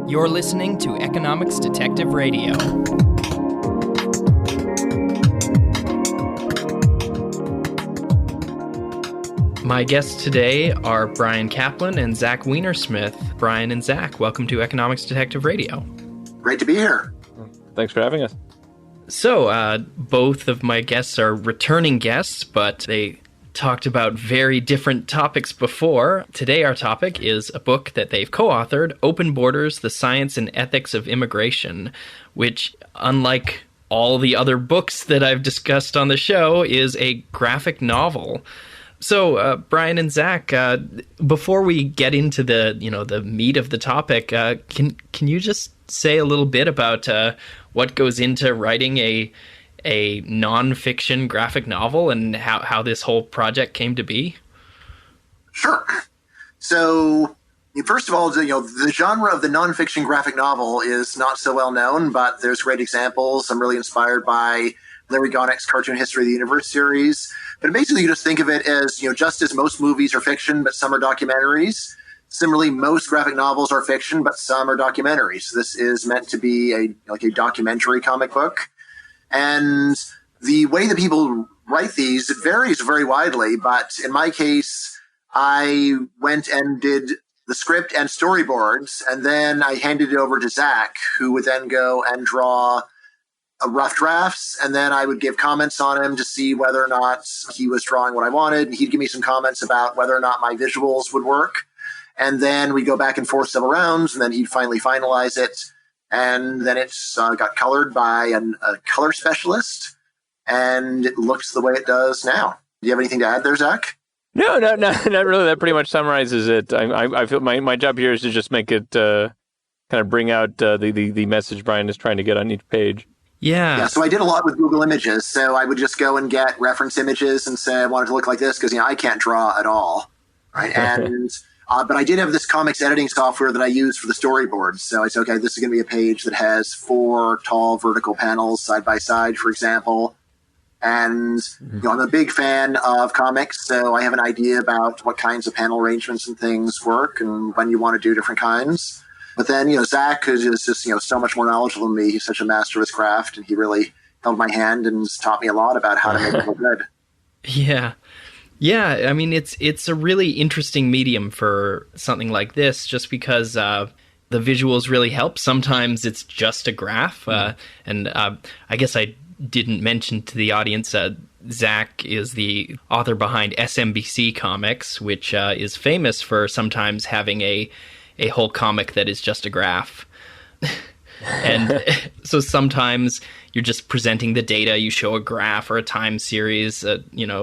You're listening to Economics Detective Radio. My guests today are Bryan Caplan and Zach Weinersmith. Bryan and Zach, welcome to Economics Detective Radio. Great to be here. Thanks for having us. So, both of my guests are returning guests, but they talked about very different topics before. Today our topic is a book that they've co-authored, Open Borders, The Science and Ethics of Immigration, which, unlike all the other books that I've discussed on the show, is a graphic novel. So, Bryan and Zach, before we get into the meat of the topic, can you just say a little bit about what goes into writing a non-fiction graphic novel and how this whole project came to be? Sure. So, first of all, the genre of the non-fiction graphic novel is not so well known, but there's great examples. I'm really inspired by Larry Gonick's Cartoon History of the Universe series. But basically, you just think of it as, just as most movies are fiction, but some are documentaries. Similarly, most graphic novels are fiction, but some are documentaries. This is meant to be a documentary comic book. And the way that people write these, it varies very widely. But in my case, I went and did the script and storyboards, and then I handed it over to Zach, who would then go and draw rough drafts, and then I would give comments on him to see whether or not he was drawing what I wanted. He'd give me some comments about whether or not my visuals would work. And then we'd go back and forth several rounds, and then he'd finally finalize it. And then it got colored by a color specialist, and it looks the way it does now. Do you have anything to add there, Zach? No, not really. That pretty much summarizes it. I feel my job here is to just make it kind of bring out the message Bryan is trying to get on each page. Yeah. So I did a lot with Google Images. So I would just go and get reference images and say I want it to look like this because I can't draw at all, right? And but I did have this comics editing software that I use for the storyboards. So I said, okay, this is going to be a page that has 4 tall vertical panels side by side, for example. And I'm a big fan of comics, so I have an idea about what kinds of panel arrangements and things work and when you want to do different kinds. But then, Zach is just, so much more knowledgeable than me. He's such a master of his craft, and he really held my hand and taught me a lot about how to make it look good. Yeah. Yeah, I mean, it's a really interesting medium for something like this, just because the visuals really help. Sometimes it's just a graph, and I guess I didn't mention to the audience, Zach is the author behind SMBC Comics, which is famous for sometimes having a whole comic that is just a graph. And so sometimes you're just presenting the data, you show a graph or a time series,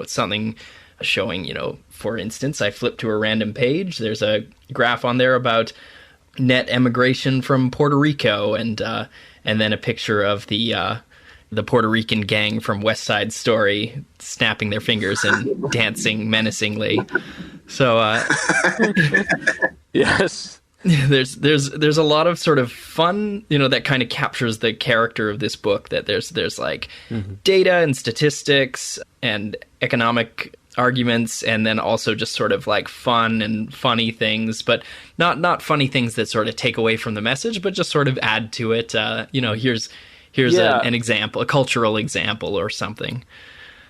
something showing, for instance, I flip to a random page, there's a graph on there about net emigration from Puerto Rico, and then a picture of the Puerto Rican gang from West Side Story snapping their fingers and dancing menacingly. So yes. There's a lot of sort of fun, that kind of captures the character of this book, that there's like data and statistics and economic arguments, and then also just sort of like fun and funny things, but not funny things that sort of take away from the message, but just sort of add to it. Here's an example, a cultural example or something.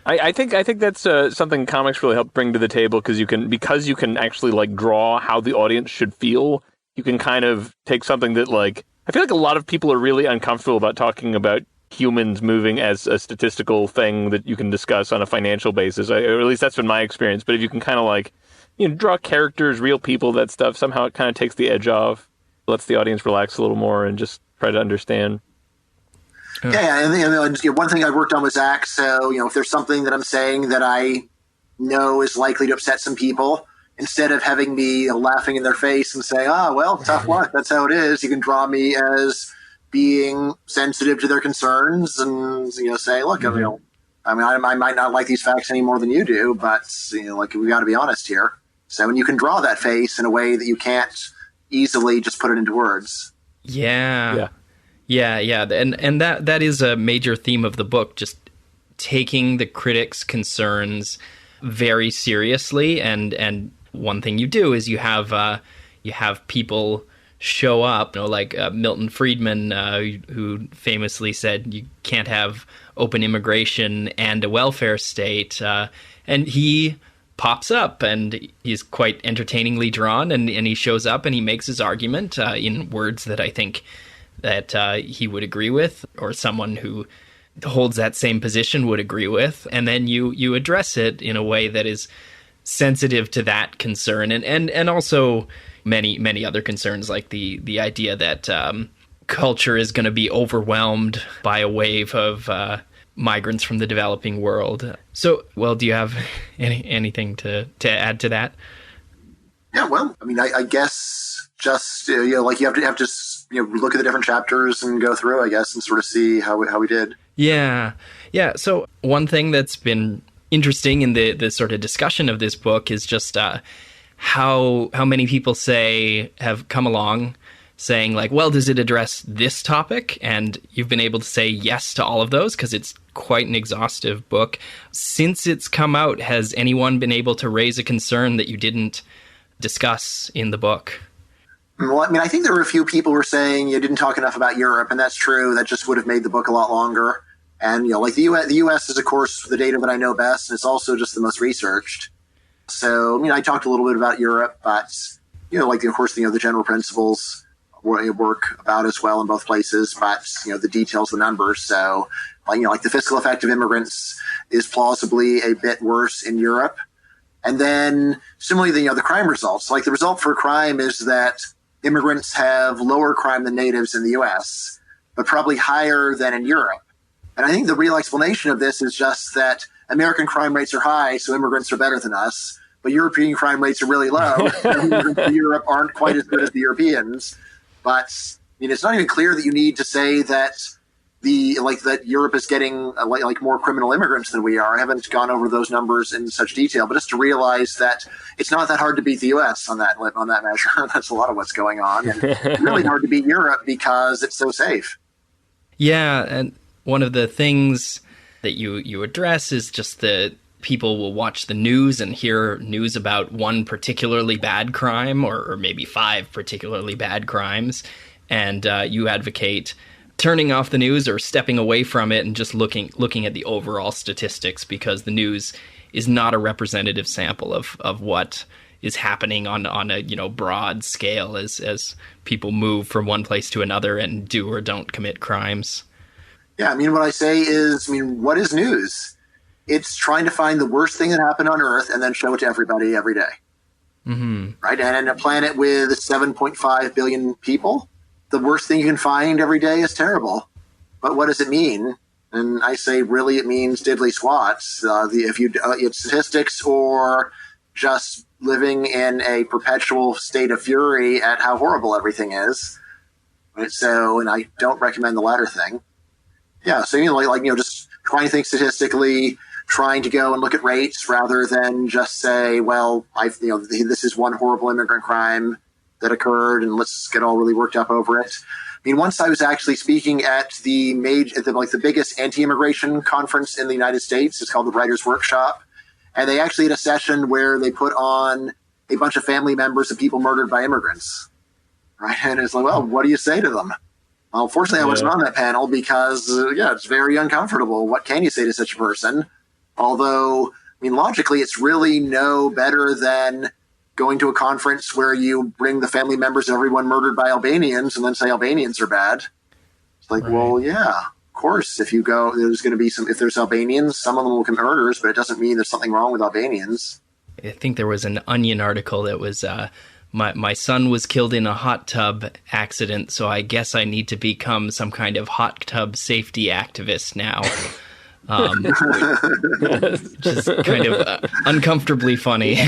I think that's something comics really help bring to the table, because you can actually like draw how the audience should feel. You can kind of take something that, like, I feel like a lot of people are really uncomfortable about talking about humans moving as a statistical thing that you can discuss on a financial basis, or at least that's been my experience. But if you can kind of like, draw characters, real people, that stuff, somehow it kind of takes the edge off, lets the audience relax a little more and just try to understand. Yeah, and one thing I worked on with Zach, so, if there's something that I'm saying that I know is likely to upset some people, instead of having me laughing in their face and saying, well, tough luck, that's how it is, you can draw me as being sensitive to their concerns and, say, look, I might not like these facts any more than you do, but, we got to be honest here. So, and you can draw that face in a way that you can't easily just put it into words. Yeah. And that is a major theme of the book, just taking the critics' concerns very seriously. And one thing you do is you have people show up, like Milton Friedman, who famously said you can't have open immigration and a welfare state, and he pops up and he's quite entertainingly drawn, and he shows up and he makes his argument in words that I think that he would agree with, or someone who holds that same position would agree with, and then you address it in a way that is sensitive to that concern, and also many other concerns, like the idea that culture is going to be overwhelmed by a wave of migrants from the developing world. So, well, do you have anything to add to that? Yeah, well, I mean, I guess just like you have to look at the different chapters and go through, I guess, and sort of see how we did. Yeah. So one thing that's been interesting in the sort of discussion of this book is just how many people have come along saying, like, well, does it address this topic? And you've been able to say yes to all of those because it's quite an exhaustive book. Since it's come out, has anyone been able to raise a concern that you didn't discuss in the book? Well, I mean, I think there were a few people who were saying you didn't talk enough about Europe, and that's true. That just would have made the book a lot longer. And, like the U.S. is, of course, the data that I know best, and it's also just the most researched. So, I mean, I talked a little bit about Europe, but, like, of course, the general principles work about as well in both places, but, the details, the numbers. So, like the fiscal effect of immigrants is plausibly a bit worse in Europe. And then, similarly, the crime results. Like, the result for crime is that immigrants have lower crime than natives in the U.S., but probably higher than in Europe. And I think the real explanation of this is just that American crime rates are high, so immigrants are better than us, but European crime rates are really low. Immigrants in Europe aren't quite as good as the Europeans. But it's not even clear that you need to say that that Europe is getting like more criminal immigrants than we are. I haven't gone over those numbers in such detail, but just to realize that it's not that hard to beat the U.S. on that measure. That's a lot of what's going on, and it's really hard to beat Europe because it's so safe. Yeah, and one of the things that you address is just that people will watch the news and hear news about one particularly bad crime, or maybe 5 particularly bad crimes, and you advocate turning off the news or stepping away from it and just looking at the overall statistics, because the news is not a representative sample of what is happening on a broad scale as people move from one place to another and do or don't commit crimes. Yeah, I mean, what I say is, what is news? It's trying to find the worst thing that happened on Earth and then show it to everybody every day. Mm-hmm. Right? And in a planet with 7.5 billion people, the worst thing you can find every day is terrible. But what does it mean? And I say, really, it means diddly squats. If it's statistics or just living in a perpetual state of fury at how horrible everything is. Right? So, and I don't recommend the latter thing. Yeah, so just trying to think statistically, trying to go and look at rates rather than just say, well, this is one horrible immigrant crime that occurred, and let's get all really worked up over it. I mean, once I was actually speaking at the biggest anti-immigration conference in the United States. It's called the Writers' Workshop, and they actually had a session where they put on a bunch of family members of people murdered by immigrants. Right, and it's like, well, what do you say to them? Well, fortunately, I wasn't on that panel because, it's very uncomfortable. What can you say to such a person? Although, logically, it's really no better than going to a conference where you bring the family members of everyone murdered by Albanians and then say Albanians are bad. It's like, right. Well, yeah, of course. If you go, there's going to be if there's Albanians, some of them will commit murders, but it doesn't mean there's something wrong with Albanians. I think there was an Onion article that was, my son was killed in a hot tub accident, so I guess I need to become some kind of hot tub safety activist now. Just kind of uncomfortably funny.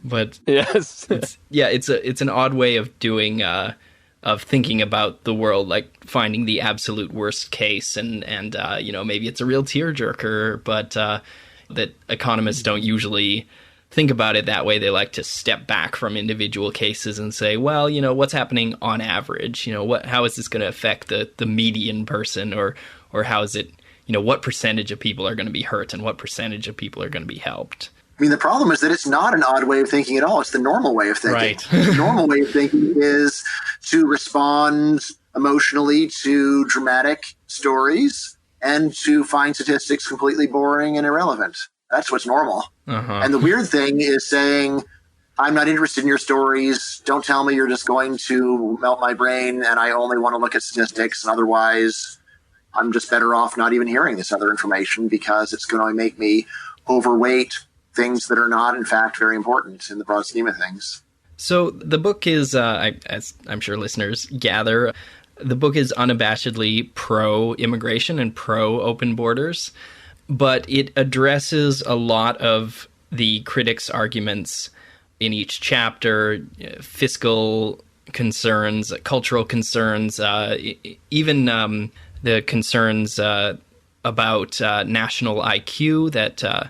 But yes, it's an odd way of doing of thinking about the world, like finding the absolute worst case, and maybe it's a real tearjerker, but that economists don't usually think about it that way. They like to step back from individual cases and say, well, what's happening on average? How is this going to affect the median person, or how is it? What percentage of people are going to be hurt and what percentage of people are going to be helped? I mean, the problem is that it's not an odd way of thinking at all. It's the normal way of thinking. Right. The normal way of thinking is to respond emotionally to dramatic stories and to find statistics completely boring and irrelevant. That's what's normal. Uh-huh. And the weird thing is saying, I'm not interested in your stories. Don't tell me you're just going to melt my brain and I only want to look at statistics. And otherwise, I'm just better off not even hearing this other information because it's going to make me overweight things that are not, in fact, very important in the broad scheme of things. So the book is, as I'm sure listeners gather, the book is unabashedly pro-immigration and pro-open borders, but it addresses a lot of the critics' arguments in each chapter, fiscal concerns, cultural concerns, even the concerns about national IQ that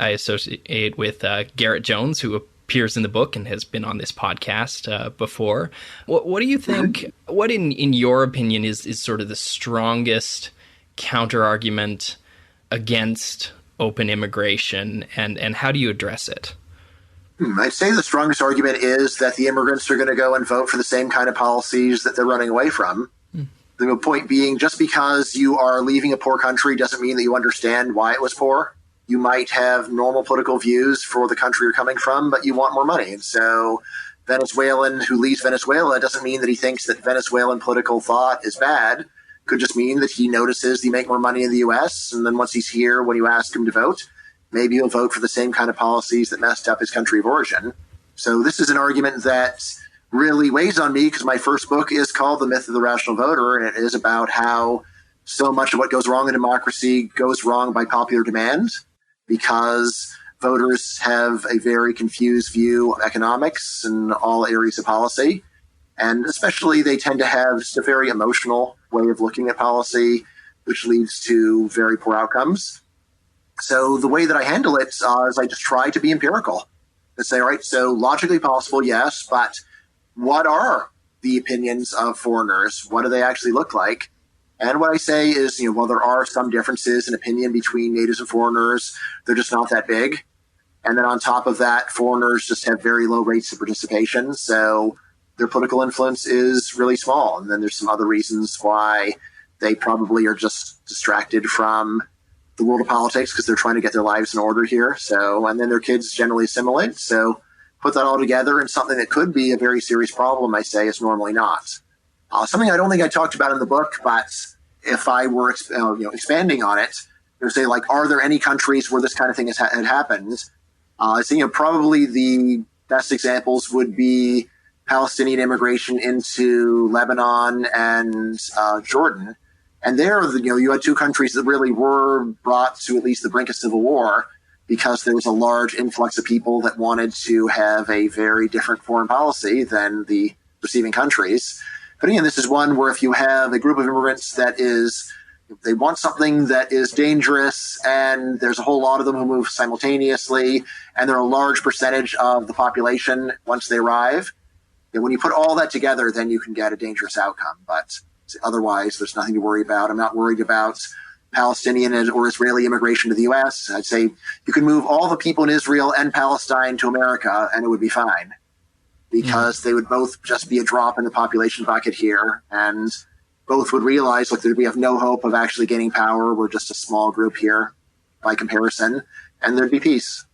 I associate with Garrett Jones, who appears in the book and has been on this podcast before. What do you think, what in your opinion is sort of the strongest counter-argument against open immigration, and how do you address it? I'd say the strongest argument is that the immigrants are going to go and vote for the same kind of policies that they're running away from. The point being, just because you are leaving a poor country doesn't mean that you understand why it was poor. You might have normal political views for the country you're coming from, but you want more money. And so Venezuelan who leaves Venezuela doesn't mean that he thinks that Venezuelan political thought is bad. Could just mean that he notices you make more money in the U.S. And then once he's here, when you ask him to vote, maybe he'll vote for the same kind of policies that messed up his country of origin. So this is an argument that really weighs on me because my first book is called The Myth of the Rational Voter, and it is about how so much of what goes wrong in democracy goes wrong by popular demand because voters have a very confused view of economics and all areas of policy. And especially they tend to have just a very emotional way of looking at policy, which leads to very poor outcomes. So the way that I handle it is I just try to be empirical and say, all right, so logically possible, yes, but what are the opinions of foreigners? What do they actually look like? And what I say is, while there are some differences in opinion between natives and foreigners, they're just not that big. And then on top of that, foreigners just have very low rates of participation. So their political influence is really small. And then there's some other reasons why they probably are just distracted from the world of politics because they're trying to get their lives in order here. So, and then their kids generally assimilate. So put that all together and something that could be a very serious problem, I say, is normally not. Something I don't think I talked about in the book, but if I were expanding on it, there's say, like, are there any countries where this kind of thing had happened? So, probably the best examples would be Palestinian immigration into Lebanon and Jordan. And there, you had two countries that really were brought to at least the brink of civil war because there was a large influx of people that wanted to have a very different foreign policy than the receiving countries. But again, this is one where if you have a group of immigrants that is, they want something that is dangerous and there's a whole lot of them who move simultaneously and they're a large percentage of the population once they arrive, when you put all that together, then you can get a dangerous outcome. But otherwise, there's nothing to worry about. I'm not worried about Palestinian or Israeli immigration to the U.S. I'd say you can move all the people in Israel and Palestine to America and it would be fine because they would both just be a drop in the population bucket here and both would realize, look, we have no hope of actually gaining power. We're just a small group here by comparison, and there'd be peace.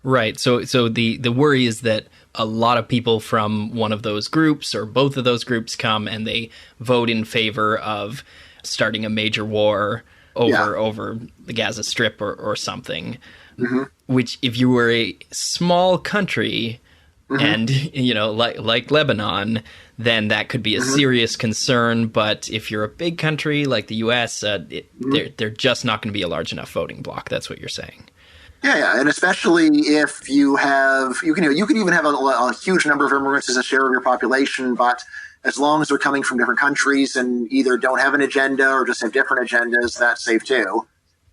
Right. So the worry is that a lot of people from one of those groups or both of those groups come and they vote in favor of starting a major war over the Gaza Strip or something, which if you were a small country and, like Lebanon, then that could be a serious concern. But if you're a big country like the U.S., they're just not going to be a large enough voting bloc. That's what you're saying. Yeah, and especially if you have, you can even have a huge number of immigrants as a share of your population, but as long as they're coming from different countries and either don't have an agenda or just have different agendas, that's safe too.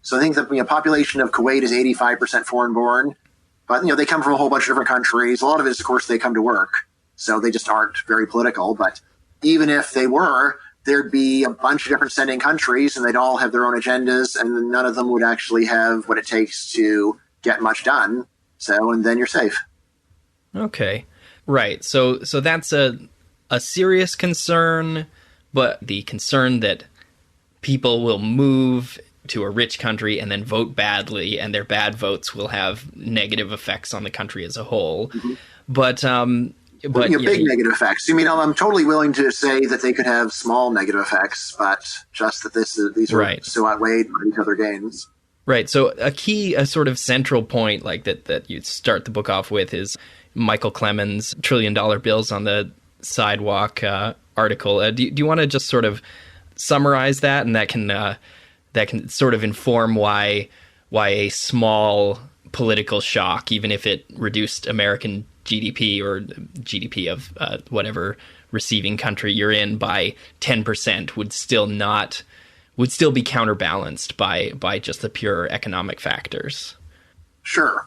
So I think that the population of Kuwait is 85% foreign-born, but they come from a whole bunch of different countries. A lot of it is, of course, they come to work, so they just aren't very political. But even if they were, there'd be a bunch of different sending countries and they'd all have their own agendas and none of them would actually have what it takes to get much done. So, and then you're safe. Okay. Right. So that's a serious concern, but the concern that people will move to a rich country and then vote badly, and their bad votes will have negative effects on the country as a whole. Mm-hmm. But big negative effects. I'm totally willing to say that they could have small negative effects, but just that these are right. so outweighed by each other gains. Right. So a sort of central point like that you start the book off with is Michael Clemens' $1 trillion bills on the sidewalk article. Do you want to just sort of summarize that, and that can sort of inform why a small political shock, even if it reduced American GDP or GDP of whatever receiving country you're in by 10%, would still be counterbalanced by just the pure economic factors? Sure.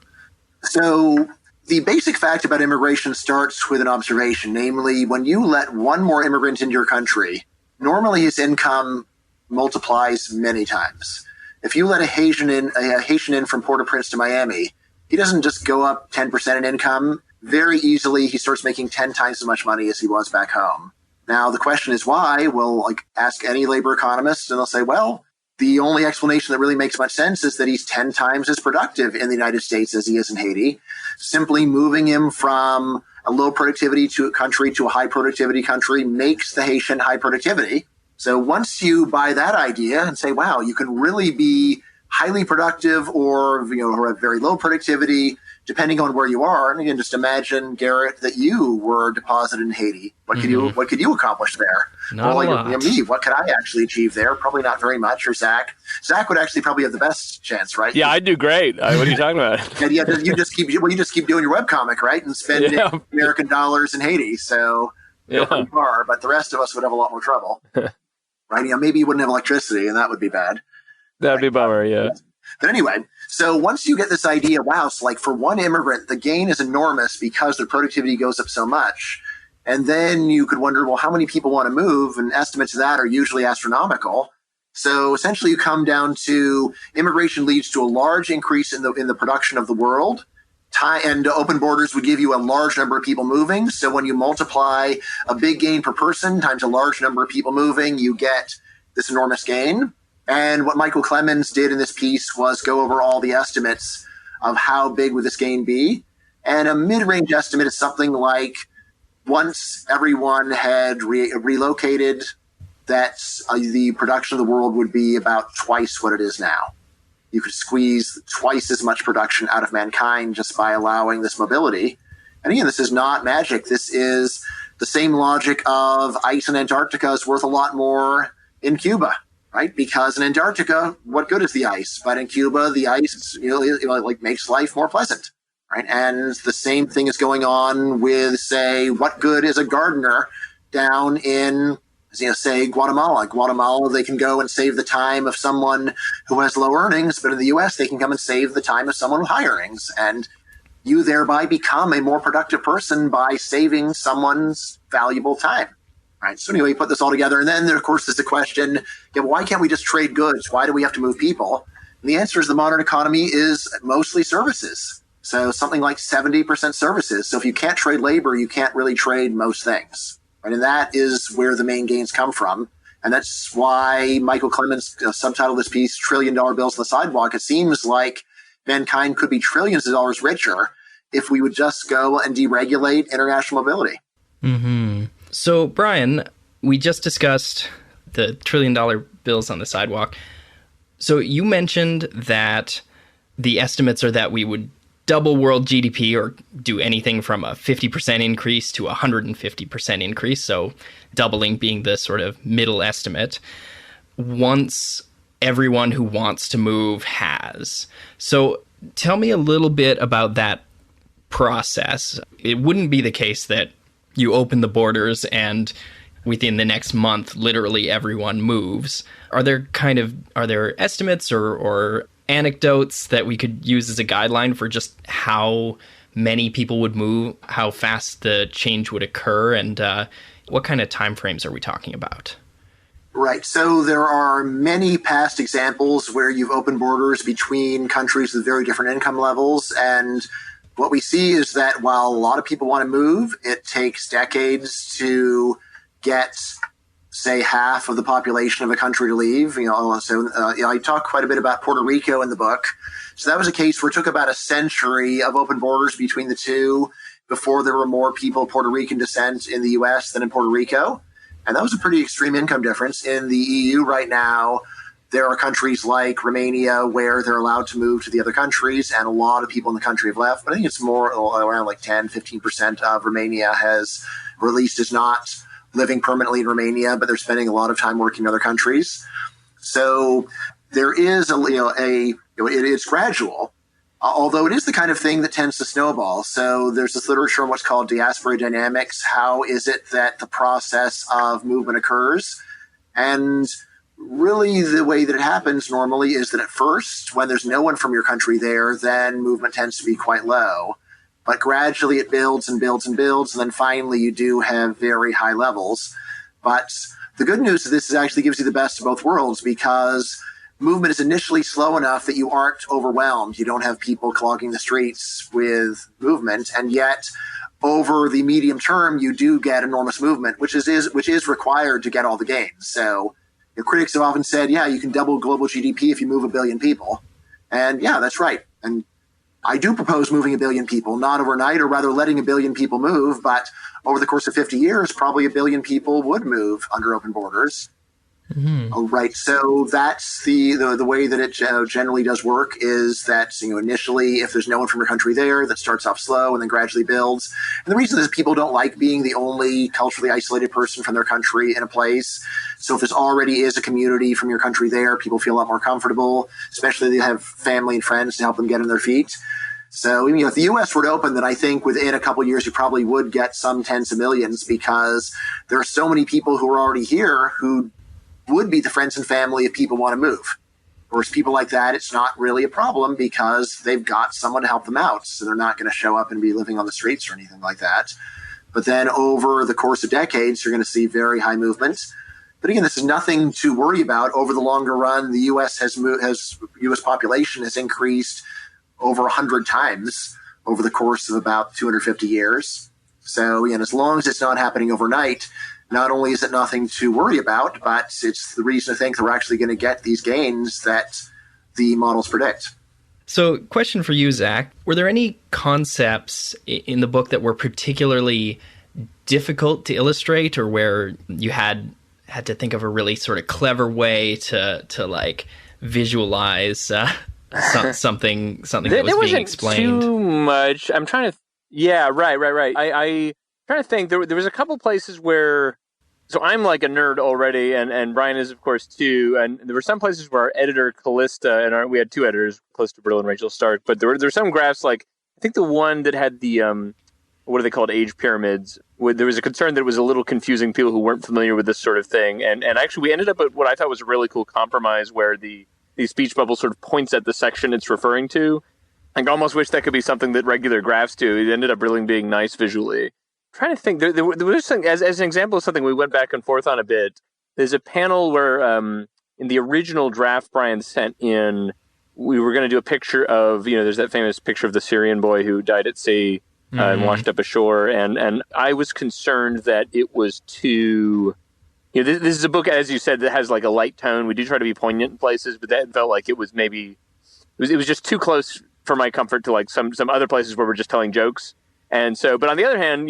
So the basic fact about immigration starts with an observation, namely, when you let one more immigrant into your country, normally his income multiplies many times. If you let a Haitian in from Port-au-Prince to Miami, he doesn't just go up 10% in income. Very easily, he starts making 10 times as much money as he was back home. Now, the question is why? Well, ask any labor economist, and they'll say, well, the only explanation that really makes much sense is that he's 10 times as productive in the United States as he is in Haiti. Simply moving him from a low productivity country to a high productivity country makes the Haitian high productivity. So once you buy that idea and say, wow, you can really be highly productive or have very low productivity, depending on where you are. And again, just imagine, Garrett, that you were deposited in Haiti. What could you accomplish there? Not a lot. Me, what could I actually achieve there? Probably not very much. Or Zach would actually probably have the best chance, right? Yeah, I'd do great. What are you talking about? And you just keep doing your webcomic, right, and spending American dollars in Haiti. So go pretty far. But the rest of us would have a lot more trouble, right? Maybe you wouldn't have electricity, and that would be bad. That'd be a bummer. Yeah. But anyway, so once you get this idea, wow, so for one immigrant, the gain is enormous because their productivity goes up so much. And then you could wonder, well, how many people want to move? And estimates of that are usually astronomical. So essentially you come down to immigration leads to a large increase in the production of the world. And open borders would give you a large number of people moving. So when you multiply a big gain per person times a large number of people moving, you get this enormous gain. And what Michael Clemens did in this piece was go over all the estimates of how big would this gain be. And a mid-range estimate is something like once everyone had relocated, that the production of the world would be about twice what it is now. You could squeeze twice as much production out of mankind just by allowing this mobility. And again, this is not magic. This is the same logic of ice in Antarctica is worth a lot more in Cuba. Right, because in Antarctica, what good is the ice? But in Cuba, the ice makes life more pleasant, right? And the same thing is going on with, say, what good is a gardener down in, say, Guatemala? Guatemala, they can go and save the time of someone who has low earnings, but in the U.S., they can come and save the time of someone with high earnings, and you thereby become a more productive person by saving someone's valuable time. Right. So anyway, you put this all together. And then there, of course, is the question, why can't we just trade goods? Why do we have to move people? And the answer is the modern economy is mostly services. So something like 70% services. So if you can't trade labor, you can't really trade most things. Right. And that is where the main gains come from. And that's why Michael Clemens subtitled this piece, $1 trillion bills on the sidewalk. It seems like mankind could be trillions of dollars richer if we would just go and deregulate international mobility. Mm-hmm. So, Bryan, we just discussed the $1 trillion bills on the sidewalk. So you mentioned that the estimates are that we would double world GDP or do anything from a 50% increase to a 150% increase, so doubling being the sort of middle estimate, once everyone who wants to move has. So tell me a little bit about that process. It wouldn't be the case that you open the borders and within the next month, literally everyone moves. Are there estimates or anecdotes that we could use as a guideline for just how many people would move, how fast the change would occur, and what kind of timeframes are we talking about? Right. So there are many past examples where you've opened borders between countries with very different income levels, and what we see is that while a lot of people want to move, it takes decades to get, say, half of the population of a country to leave. I talk quite a bit about Puerto Rico in the book. So that was a case where it took about a century of open borders between the two before there were more people of Puerto Rican descent in the U.S. than in Puerto Rico. And that was a pretty extreme income difference. In the EU right now, there are countries like Romania where they're allowed to move to the other countries, and a lot of people in the country have left. But I think it's more around like 10, 15% of Romania has, or at least is not living permanently in Romania, but they're spending a lot of time working in other countries. So there is it's gradual, although it is the kind of thing that tends to snowball. So there's this literature on what's called Diaspora Dynamics. How is it that the process of movement occurs? And really, the way that it happens normally is that at first, when there's no one from your country there, then movement tends to be quite low. But gradually it builds and builds and builds, and then finally you do have very high levels. But the good news is this actually gives you the best of both worlds, because movement is initially slow enough that you aren't overwhelmed. You don't have people clogging the streets with movement, and yet over the medium term, you do get enormous movement, which is required to get all the gains. So critics have often said, yeah, you can double global GDP if you move 1 billion people. And yeah, that's right. And I do propose moving 1 billion people, not overnight, or rather letting 1 billion people move. But over the course of 50 years, probably 1 billion people would move under open borders. Mm-hmm. All right. So that's the way that it generally does work, is that initially, if there's no one from your country there, that starts off slow and then gradually builds. And the reason is people don't like being the only culturally isolated person from their country in a place. So if there already is a community from your country there, people feel a lot more comfortable, especially if they have family and friends to help them get on their feet. So if the U.S. were to open, then I think within a couple of years you probably would get some tens of millions, because there are so many people who are already here who would be the friends and family if people want to move. Whereas people like that, it's not really a problem because they've got someone to help them out. So they're not going to show up and be living on the streets or anything like that. But then over the course of decades, you're going to see very high movement. But again, this is nothing to worry about. Over the longer run, the U.S. U.S. population has increased over 100 times over the course of about 250 years. So as long as it's not happening overnight, not only is it nothing to worry about, but it's the reason to think that we're actually going to get these gains that the models predict. So, question for you, Zach. Were there any concepts in the book that were particularly difficult to illustrate, or where you had to think of a really sort of clever way to like visualize something that was being explained? Too much. I'm trying to. Yeah, right. I trying to think. There was a couple places where. So I'm like a nerd already, and Bryan is, of course, too. And there were some places where our editor, Callista, and we had two editors, Callista Brill and Rachel Stark, but there were some graphs, like, I think the one that had the, what are they called, age pyramids, there was a concern that it was a little confusing people who weren't familiar with this sort of thing. And actually, we ended up at what I thought was a really cool compromise where the speech bubble sort of points at the section it's referring to. I almost wish that could be something that regular graphs do. It ended up really being nice visually. Trying to think, there was something, as an example of something we went back and forth on a bit. There's a panel where, in the original draft Bryan sent in, we were going to do a picture of, there's that famous picture of the Syrian boy who died at sea and washed up ashore. And I was concerned that it was too, this is a book, as you said, that has like a light tone. We do try to be poignant in places, but that felt like it was maybe, it was just too close for my comfort to like some other places where we're just telling jokes. And so, but on the other hand,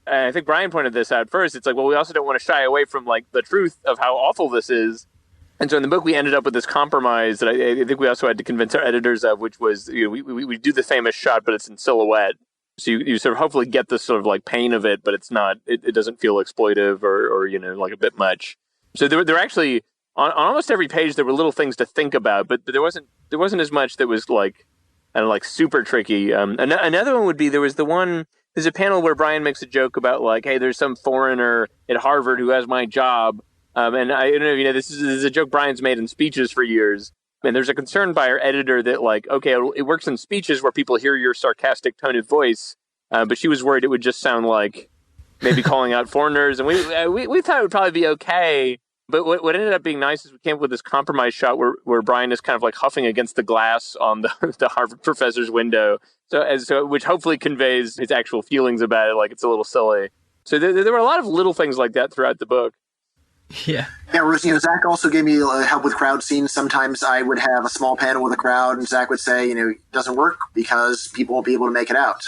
I think Bryan pointed this out first. It's like, well, we also don't want to shy away from like the truth of how awful this is. And so in the book, we ended up with this compromise that I think we also had to convince our editors of, which was, we do the famous shot, but it's in silhouette. So you sort of hopefully get this sort of like pain of it, but it's not, it doesn't feel exploitive or like a bit much. So there actually, on almost every page, there were little things to think about, but there wasn't as much that was like, and like super tricky. Another one would be, there's a panel where Bryan makes a joke about like, hey, there's some foreigner at Harvard who has my job. And I don't know, this is a joke Bryan's made in speeches for years. And there's a concern by our editor that like, okay, it works in speeches where people hear your sarcastic tone of voice. But she was worried it would just sound like maybe calling out foreigners. And we thought it would probably be okay. But what ended up being nice is we came up with this compromise shot where Bryan is kind of like huffing against the glass on the Harvard professor's window, so which hopefully conveys his actual feelings about it, like it's a little silly. So there were a lot of little things like that throughout the book. Yeah. Yeah, whereas, Zach also gave me help with crowd scenes. Sometimes I would have a small panel with a crowd, and Zach would say, it doesn't work because people won't be able to make it out.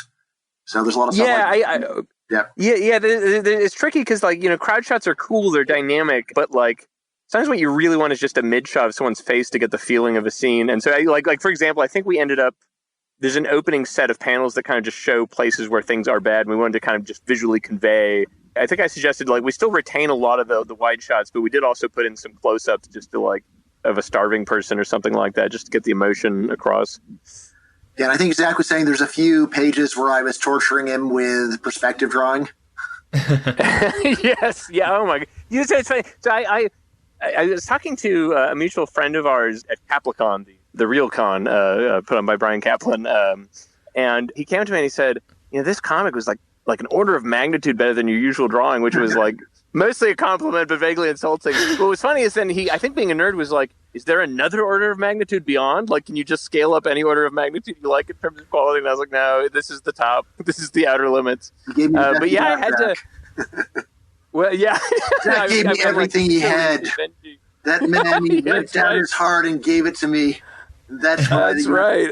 So there's a lot of stuff Yeah. It's tricky because, crowd shots are cool, they're dynamic, but, sometimes what you really want is just a mid-shot of someone's face to get the feeling of a scene. And so, for example, I think we ended up, there's an opening set of panels that kind of just show places where things are bad, and we wanted to kind of just visually convey. I think I suggested, we still retain a lot of the wide shots, but we did also put in some close-ups just to, of a starving person or something like that, just to get the emotion across. Yeah, and I think Zach was saying there's a few pages where I was torturing him with perspective drawing. Yes. Yeah. Oh my God. It's funny. So I was talking to a mutual friend of ours at Caplan, the real con, put on by Bryan Caplan, and he came to me and he said, this comic was like an order of magnitude better than your usual drawing, which was mostly a compliment but vaguely insulting. What was funny is then I think being a nerd was is there another order of magnitude beyond? Can you just scale up any order of magnitude you like in terms of quality? And I was like, no, this is the top. This is the outer limits. But yeah, I had to. Well, yeah. That gave me everything he had. That man, he ripped down his heart and gave it to me. That's right.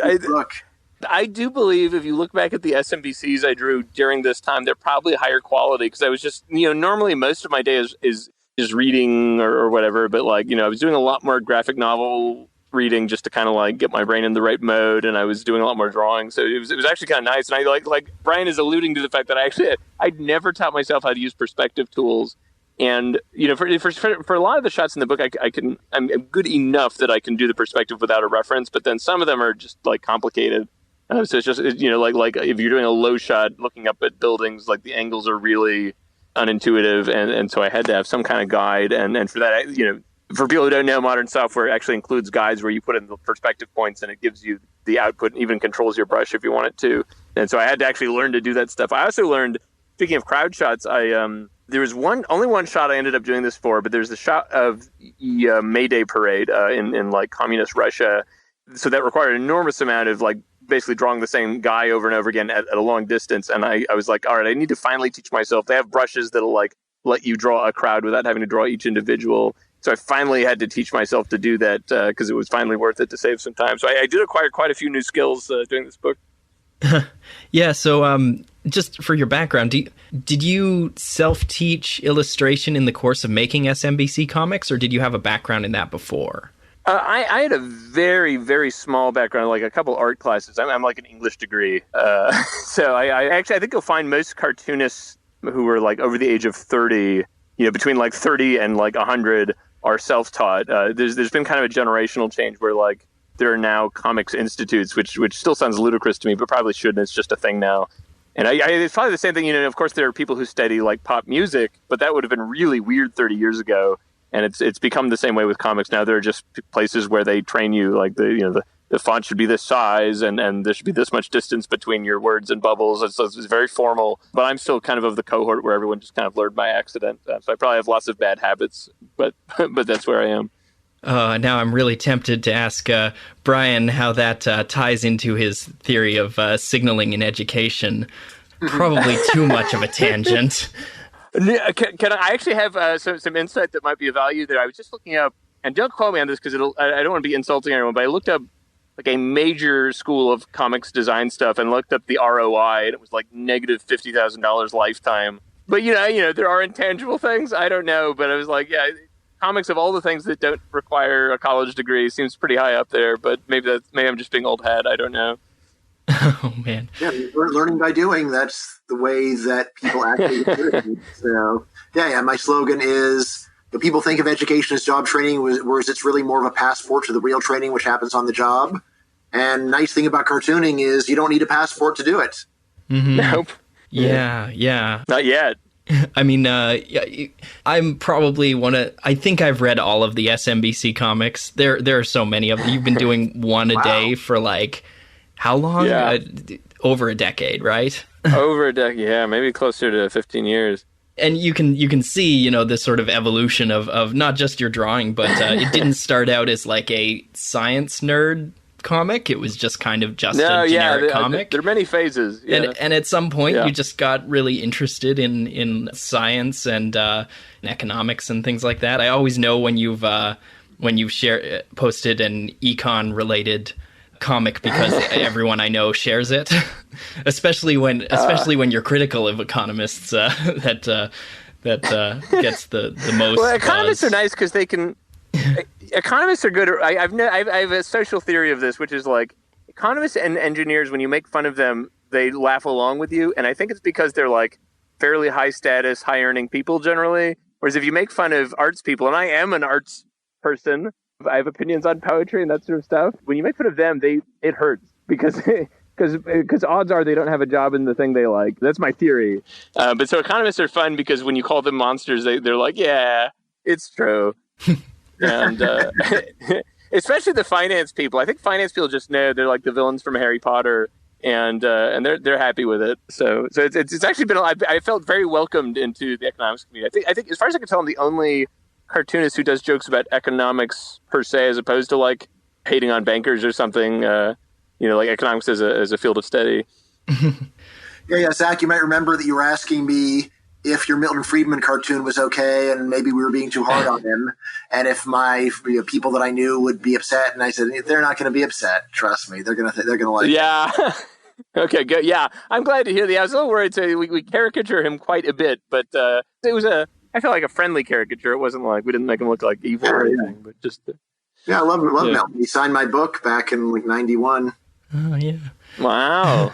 I do believe if you look back at the SMBCs I drew during this time, they're probably higher quality because I was just, normally most of my day is reading or whatever, but I was doing a lot more graphic novel reading just to kind of get my brain in the right mode, and I was doing a lot more drawing, so it was actually kind of nice. And I like Bryan is alluding to the fact that I'd never taught myself how to use perspective tools, and for a lot of the shots in the book, I'm good enough that I can do the perspective without a reference, but then some of them are just complicated. So it's just if you're doing a low shot looking up at buildings, the angles are really unintuitive, and so I had to have some kind of guide, and for that, for people who don't know, modern software actually includes guides where you put in the perspective points and it gives you the output and even controls your brush if you want it to. And so I had to actually learn to do that stuff. I also learned, speaking of crowd shots, there was only one shot I ended up doing this for, but there's the shot of the May Day parade in communist Russia. So that required an enormous amount of basically drawing the same guy over and over again at a long distance. And I was like, all right, I need to finally teach myself. They have brushes that'll let you draw a crowd without having to draw each individual. So I finally had to teach myself to do that because it was finally worth it to save some time. So I did acquire quite a few new skills doing this book. Yeah. So just for your background, did you self-teach illustration in the course of making SMBC comics, or did you have a background in that before? I had a very, very small background, a couple art classes. I'm an English degree. So I think you'll find most cartoonists who are over the age of 30, between 30 and 100 are self-taught. There's been kind of a generational change where there are now comics institutes, which still sounds ludicrous to me, but probably shouldn't. It's just a thing now. And it's probably the same thing. Of course, there are people who study pop music, but that would have been really weird 30 years ago. And it's become the same way with comics now. There are just places where they train you, the font should be this size, and there should be this much distance between your words and bubbles. It's very formal. But I'm still kind of the cohort where everyone just kind of learned by accident. So I probably have lots of bad habits, but that's where I am. Now I'm really tempted to ask Bryan how that ties into his theory of signaling in education. Probably too much of a tangent. Can I actually have some insight that might be of value there? I was just looking up, and don't quote me on this because I don't want to be insulting anyone, but I looked up a major school of comics design stuff and looked up the ROI, and it was negative $50,000 lifetime. But there are intangible things. I don't know, but I was comics of all the things that don't require a college degree seems pretty high up there. But maybe I'm just being old hat. I don't know. Oh man! Yeah, learning by doing. That's the way that people actually do it. So yeah. My slogan is: the people think of education as job training, whereas it's really more of a passport to the real training, which happens on the job. And nice thing about cartooning is you don't need a passport to do it. Mm-hmm. Nope. Yeah. Not yet. I mean, I'm probably I think I've read all of the SMBC comics. There are so many of them. You've been doing one a day for how long? Yeah. Over a decade, right? Over a decade, yeah, maybe closer to 15 years. And you can see, you know, this sort of evolution of not just your drawing, but it didn't start out as like a science nerd comic. It was just kind of just a generic comic. There are many phases. Yeah. And at some point you just got really interested in science and economics and things like that. I always know when you've posted an econ related comic because everyone I know shares it, especially when you're critical of economists. That gets the most. Well, economists buzz. are nice because they can. Economists are good. I have a social theory of this, which is like economists and engineers. When you make fun of them, they laugh along with you, and I think it's because they're like fairly high status, high earning people generally. Whereas if you make fun of arts people, and I am an arts person, I have opinions on poetry and that sort of stuff. When you make fun of them, it hurts because odds are they don't have a job in the thing they like. That's my theory. But so economists are fun because when you call them monsters, they're like, yeah, it's true. And especially the finance people. I think finance people just know they're like the villains from Harry Potter, and they're happy with it. So it's actually been. I felt very welcomed into the economics community. I think as far as I can tell, I'm the only cartoonist who does jokes about economics per se, as opposed to like hating on bankers or something. Like economics as a field of study. Yeah, Zach, you might remember that you were asking me if your Milton Friedman cartoon was okay, and maybe we were being too hard on him, and if my people that I knew would be upset. And I said, they're not going to be upset. Trust me, they're going to like. Yeah. Okay, good. Yeah, I'm glad to hear that. I was a little worried. So we caricature him quite a bit, but it was I felt like a friendly caricature. It wasn't like we didn't make him look like evil or anything, but just. Yeah, I love Milton. He signed my book back in like '91. Oh yeah! Wow.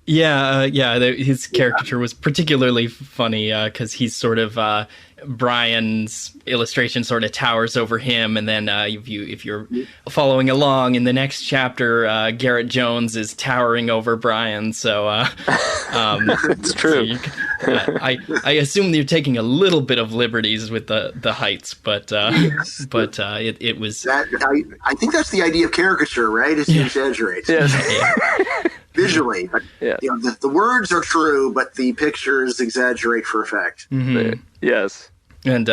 His caricature was particularly funny because he's sort of Bryan's illustration sort of towers over him, and then if you're following along in the next chapter, Garrett Jones is towering over Bryan. So it's true. So I assume you're taking a little bit of liberties with the heights, but yes. It was. I think that's the idea of caricature, right? Is to exaggerate. Yes. Visually, but the words are true, but the pictures exaggerate for effect. Mm-hmm. Yes. And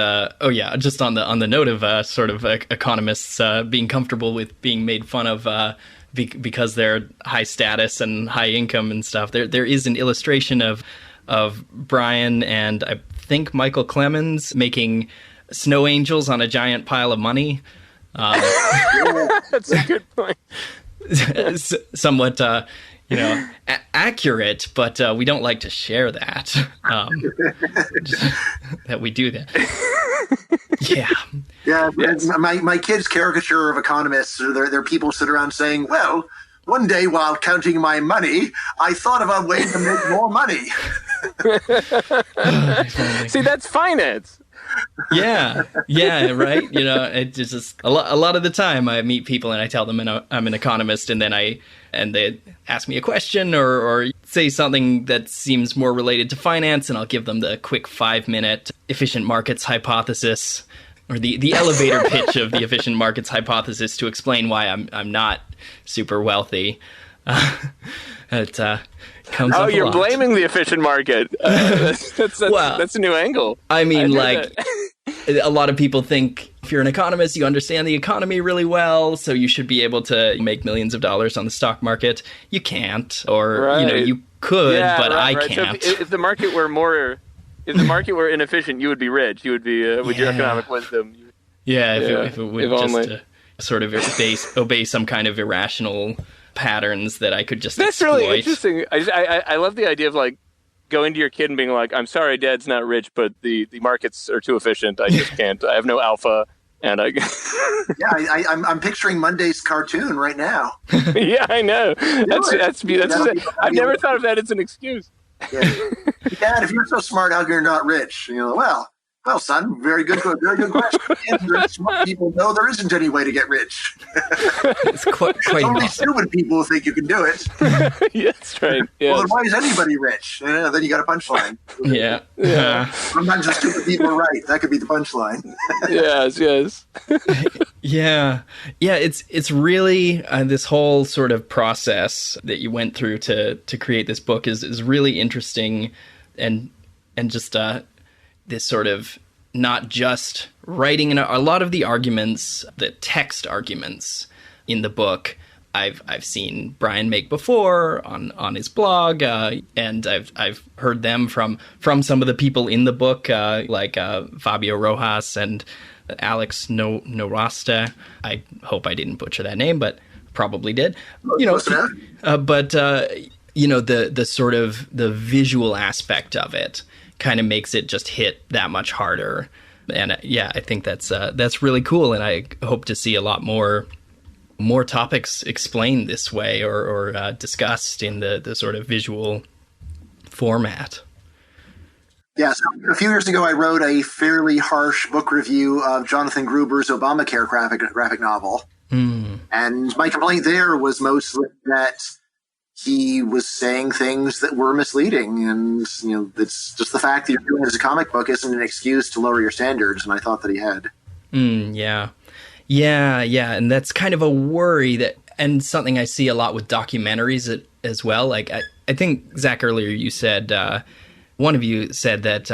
just on the note of sort of economists being comfortable with being made fun of because they're high status and high income and stuff. There is an illustration of Bryan and I think Michael Clemens making snow angels on a giant pile of money. That's a good point. Somewhat. Accurate, but we don't like to share that. That we do that. Yeah. Yes. My kids' caricature of economists, they're people sit around saying, well, one day while counting my money, I thought of a way to make more money. See, that's finance. Yeah, right. It's just a lot of the time I meet people and I tell them I'm an economist, and then they ask me a question or say something that seems more related to finance, and I'll give them the quick 5-minute efficient markets hypothesis, or the elevator pitch of the efficient markets hypothesis to explain why I'm not super wealthy. It comes up a you're lot. Blaming the efficient market. That's a new angle. I mean, a lot of people think if you're an economist, you understand the economy really well, so you should be able to make millions of dollars on the stock market. You can't, or you could, but I can't. So if the market were inefficient, you would be rich. You would be with your economic wisdom. If it would just sort of obey some kind of irrational patterns that I could just That's exploit. Really interesting. I love the idea of like going to your kid and being like, I'm sorry, Dad's not rich, but the markets are too efficient. I just can't. I have no alpha. And I'm picturing Monday's cartoon right now. Yeah, I know. That's I've never thought of that as an excuse. Yeah. Dad, if you're so smart, how come you're not rich? Well, son, very good question. Smart people know there isn't any way to get rich. It's quite only stupid people who think you can do it. Yeah, that's right. Yes. Well, then why is anybody rich? Then you got a punchline. Yeah. Sometimes the stupid people are right. That could be the punchline. Yes. Yeah. It's really this whole sort of process that you went through to create this book is really interesting, and and just this sort of not just writing, and a lot of the arguments, the text arguments in the book, I've seen Bryan make before on his blog, and I've heard them from some of the people in the book, like Fabio Rojas and Alex Norasta. I hope I didn't butcher that name, but probably did. But the sort of the visual aspect of it kind of makes it just hit that much harder. And I think that's really cool, and I hope to see a lot more topics explained this way or discussed in the sort of visual format. Yeah, so a few years ago, I wrote a fairly harsh book review of Jonathan Gruber's Obamacare graphic novel. And my complaint there was mostly that he was saying things that were misleading. And, it's just the fact that you're doing it as a comic book isn't an excuse to lower your standards. And I thought that he had. Yeah. And that's kind of a worry and something I see a lot with documentaries as well. Like, I think, Zach, earlier you said, one of you said that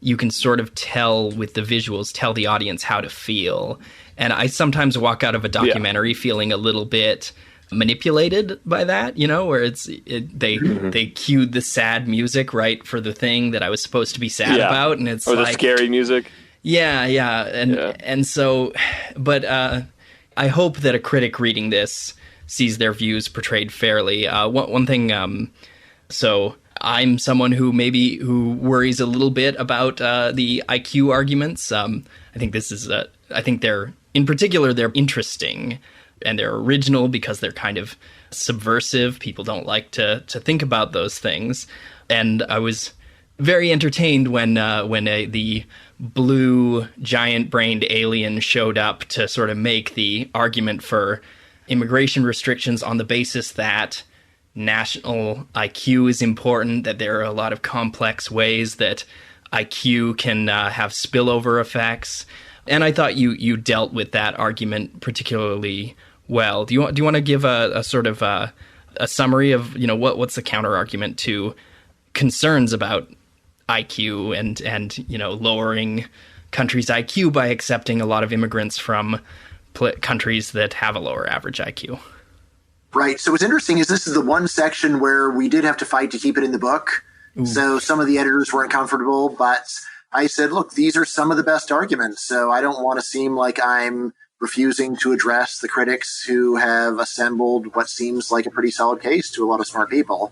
you can sort of tell with the visuals, tell the audience how to feel. And I sometimes walk out of a documentary feeling a little bit manipulated by that, where they cued the sad music right for the thing that I was supposed to be sad about, and it's the scary music. And so, but I hope that a critic reading this sees their views portrayed fairly. One thing, so I'm someone who worries a little bit about the IQ arguments. I think they're in particular they're interesting and they're original because they're kind of subversive. People don't like to think about those things, and I was very entertained when the blue giant-brained alien showed up to sort of make the argument for immigration restrictions on the basis that national IQ is important, that there are a lot of complex ways that IQ can have spillover effects. And I thought you dealt with that argument particularly well. Do you want to give a sort of a summary of what's the counter argument to concerns about IQ and lowering countries' IQ by accepting a lot of immigrants from countries that have a lower average IQ? Right. So what's interesting is this is the one section where we did have to fight to keep it in the book. Ooh. So some of the editors weren't comfortable, but I said, look, these are some of the best arguments. So I don't want to seem like I'm refusing to address the critics who have assembled what seems like a pretty solid case to a lot of smart people.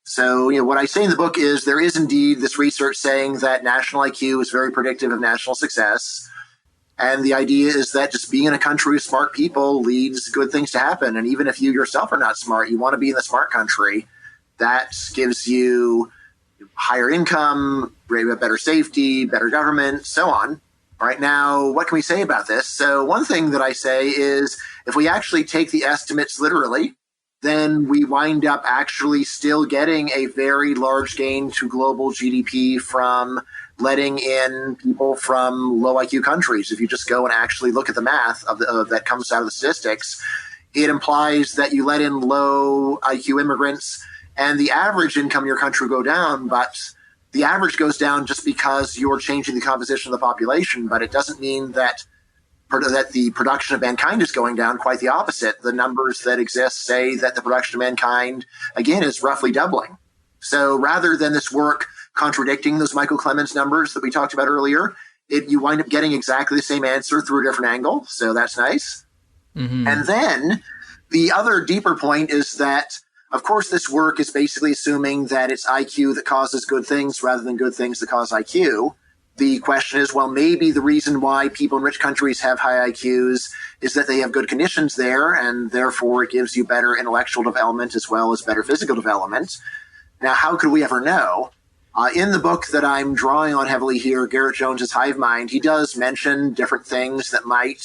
So, what I say in the book is there is indeed this research saying that national IQ is very predictive of national success. And the idea is that just being in a country with smart people leads good things to happen. And even if you yourself are not smart, you want to be in the smart country. That gives you higher income, better safety, better government, so on. All right, now, what can we say about this? So one thing that I say is if we actually take the estimates literally, then we wind up actually still getting a very large gain to global GDP from letting in people from low IQ countries. If you just go and actually look at the math of that comes out of the statistics, it implies that you let in low IQ immigrants and the average income in your country will go down, but the average goes down just because you're changing the composition of the population, but it doesn't mean that the production of mankind is going down. Quite the opposite. The numbers that exist say that the production of mankind, again, is roughly doubling. So rather than this work contradicting those Michael Clemens numbers that we talked about earlier, you wind up getting exactly the same answer through a different angle. So that's nice. Mm-hmm. And then the other deeper point is that, of course, this work is basically assuming that it's IQ that causes good things rather than good things that cause IQ. The question is, well, maybe the reason why people in rich countries have high IQs is that they have good conditions there, and therefore it gives you better intellectual development as well as better physical development. Now, how could we ever know? In the book that I'm drawing on heavily here, Garrett Jones's Hive Mind, he does mention different things that might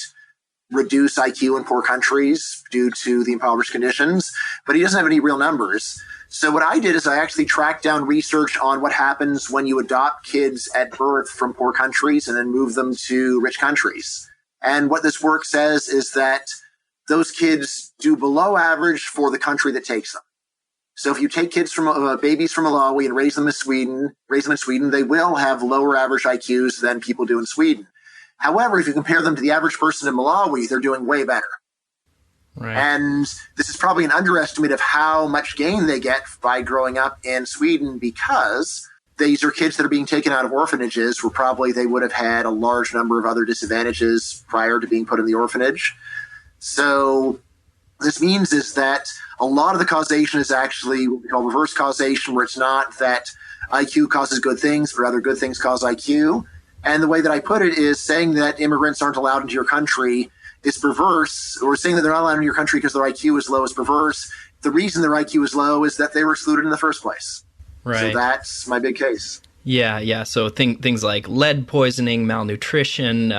reduce IQ in poor countries due to the impoverished conditions, but he doesn't have any real numbers. So what I did is I actually tracked down research on what happens when you adopt kids at birth from poor countries and then move them to rich countries. And what this work says is that those kids do below average for the country that takes them. So if you take kids from babies from Malawi and raise them in Sweden, they will have lower average IQs than people do in Sweden. However, if you compare them to the average person in Malawi, they're doing way better. Right. And this is probably an underestimate of how much gain they get by growing up in Sweden, because these are kids that are being taken out of orphanages where probably they would have had a large number of other disadvantages prior to being put in the orphanage. So this means is that a lot of the causation is actually what we call reverse causation, where it's not that IQ causes good things, but rather good things cause IQ. And the way that I put it is saying that immigrants aren't allowed into your country is perverse, or saying that they're not allowed into your country because their IQ is low is perverse. The reason their IQ is low is that they were excluded in the first place. Right. So that's my big case. Yeah. So things like lead poisoning, malnutrition,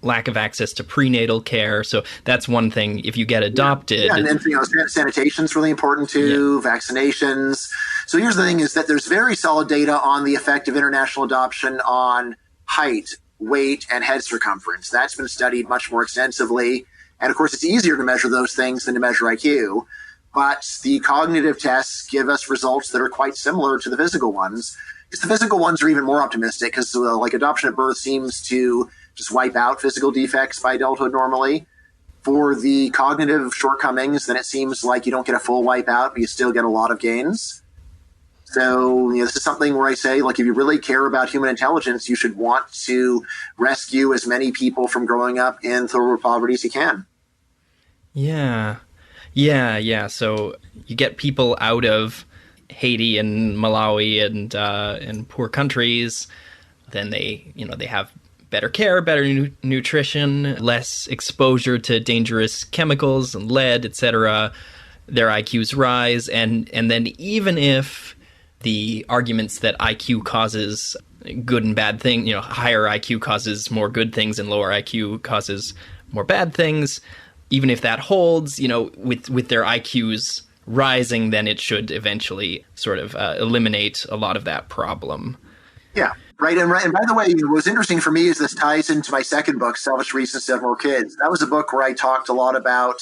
lack of access to prenatal care. So that's one thing. If you get adopted, and then sanitation is really important too. Yeah. Vaccinations. So here's the thing: is that there's very solid data on the effect of international adoption on height, weight, and head circumference. That's been studied much more extensively, and of course, it's easier to measure those things than to measure IQ. But the cognitive tests give us results that are quite similar to the physical ones. Because the physical ones are even more optimistic, because like adoption at birth seems to just wipe out physical defects by adulthood normally. For the cognitive shortcomings, then it seems like you don't get a full wipe out, but you still get a lot of gains. So this is something where I say, like, if you really care about human intelligence, you should want to rescue as many people from growing up in third world poverty as you can. Yeah. So you get people out of Haiti and Malawi and poor countries, then they have better care, better nutrition, less exposure to dangerous chemicals and lead, etc. Their IQs rise, and then even if the arguments that IQ causes good and bad things, higher IQ causes more good things and lower IQ causes more bad things, even if that holds, with their IQs rising, then it should eventually sort of eliminate a lot of that problem. Yeah, right. And by the way, what's interesting for me is this ties into my second book, Selfish Reasons to Have More Kids. That was a book where I talked a lot about